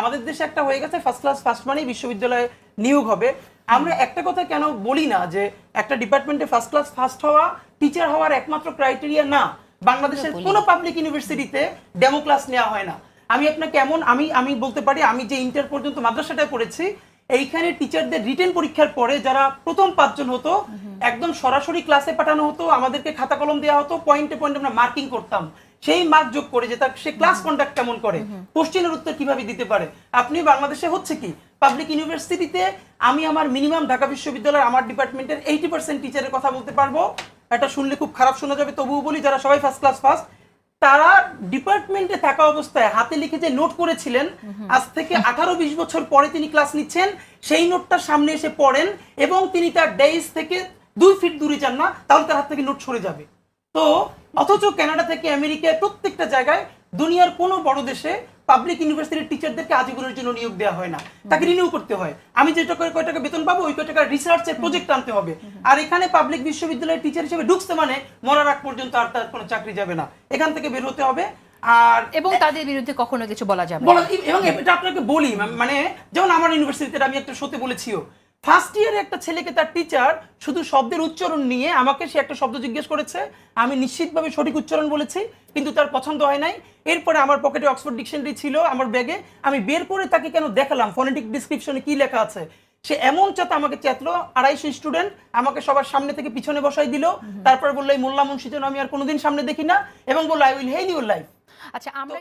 আমাদের দেশে একটা হয়ে গেছে ফার্স্ট ক্লাস ফার্স্ট মানেই বিশ্ববিদ্যালয়ে নিয়োগ হবে। আমরা একটা কথা কেন বলি না যে একটা ডিপার্টমেন্টে ফার্স্ট ক্লাস ফার্স্ট হওয়া টিচার হওয়ার একমাত্র ক্রাইটেরিয়া না। বাংলাদেশের কোনো পাবলিক ইউনিভার্সিটিতে ডেমো ক্লাস নেওয়া হয় না। আমি আপনাকে এমন আমি বলতে পারি, আমি যে ইন্টার পর্যন্ত মাদ্রাসাটায় পড়েছি, এইখানে টিচারদের রিটেন পরীক্ষার পরে যারা প্রথম 5 জন হতো একদম সরাসরি ক্লাসে পাঠানো হতো, আমাদেরকে খাতা কলম দেওয়া হতো, পয়েন্টে পয়েন্টে আমরা মার্কিং করতাম, সেই মার্ক যোগ করে যে তার সে ক্লাস কন্ডাক্ট কেমন করে, কোশ্চেনের উত্তর কিভাবে দিতে পারে। আপনি বাংলাদেশে হচ্ছে কি পাবলিক ইউনিভার্সিটিতে আমি আমার মিনিমাম ঢাকা বিশ্ববিদ্যালয়ের আমার ডিপার্টমেন্টের 80% টিচারের কথা বলতে পারবো। এটা শুনলে খুব খারাপ শোনা যাবে, তবুও বলি যারা সবাই ফার্স্ট ক্লাস ফার্স্ট, তারা ডিপার্টমেন্টে থাকা অবস্থায় হাতে লিখে যে নোট করেছিলেন আজ থেকে 18-20 বছর পরে তিনি ক্লাস নিচ্ছেন, সেই নোটটা সামনে এসে পড়েন এবং তিনি তার ডেস্ক থেকে 2 ফিট দূরে যান না, তাহলে তার হাত থেকে নোট সরে যাবে। তো অথচ কানাডা থেকে আমেরিকায় প্রত্যেকটা জায়গায় দুনিয়ার কোনো বড় দেশে পাবলিক ইউনিভার্সিটির টিচারদেরকে আজীবনের জন্য নিয়োগ দেওয়া হয় না, তাকে রিনিউ করতে হয়। আমি যে কয় টাকা বেতন পাবো ওই কয় টাকা রিসার্চের প্রজেক্ট আনতে হবে। আর এখানে পাবলিক বিশ্ববিদ্যালয়ের টিচার হিসেবে ঢুকতে মানে মরার আগ পর্যন্ত আর তার কোনো চাকরি যাবে না, এখান থেকে বের হতে হবে। আর এবং তাদের বিরুদ্ধে কখনো কিছু বলা যাবে না। এবং এটা আপনাকে বলি, মানে যেমন আমার ইউনিভার্সিটিতে আমি একটা শোতে বলেছিও, ফার্স্ট ইয়ারে একটা ছেলেকে তার টিচার শুধু শব্দের উচ্চারণ নিয়ে আমাকে সে একটা শব্দ জিজ্ঞেস করেছে, আমি নিশ্চিতভাবে সঠিক উচ্চারণ বলেছি, কিন্তু তার পছন্দ হয় নাই। এরপরে আমার পকেটে অক্সফোর্ড ডিকশনারি ছিল আমার ব্যাগে, আমি বের করে তাকে কেন দেখালাম ফনেটিক ডিসক্রিপশনে কি লেখা আছে। সে এমন চাতা আমাকে চেতলো, 250 স্টুডেন্ট আমাকে সবার সামনে থেকে পিছনে বসাই দিল, তারপর বললো এই মোল্লা মুন্সি যেন আমি আর কোনোদিন সামনে দেখি না, এবং বললো I will hell your life. আচ্ছা, আমরা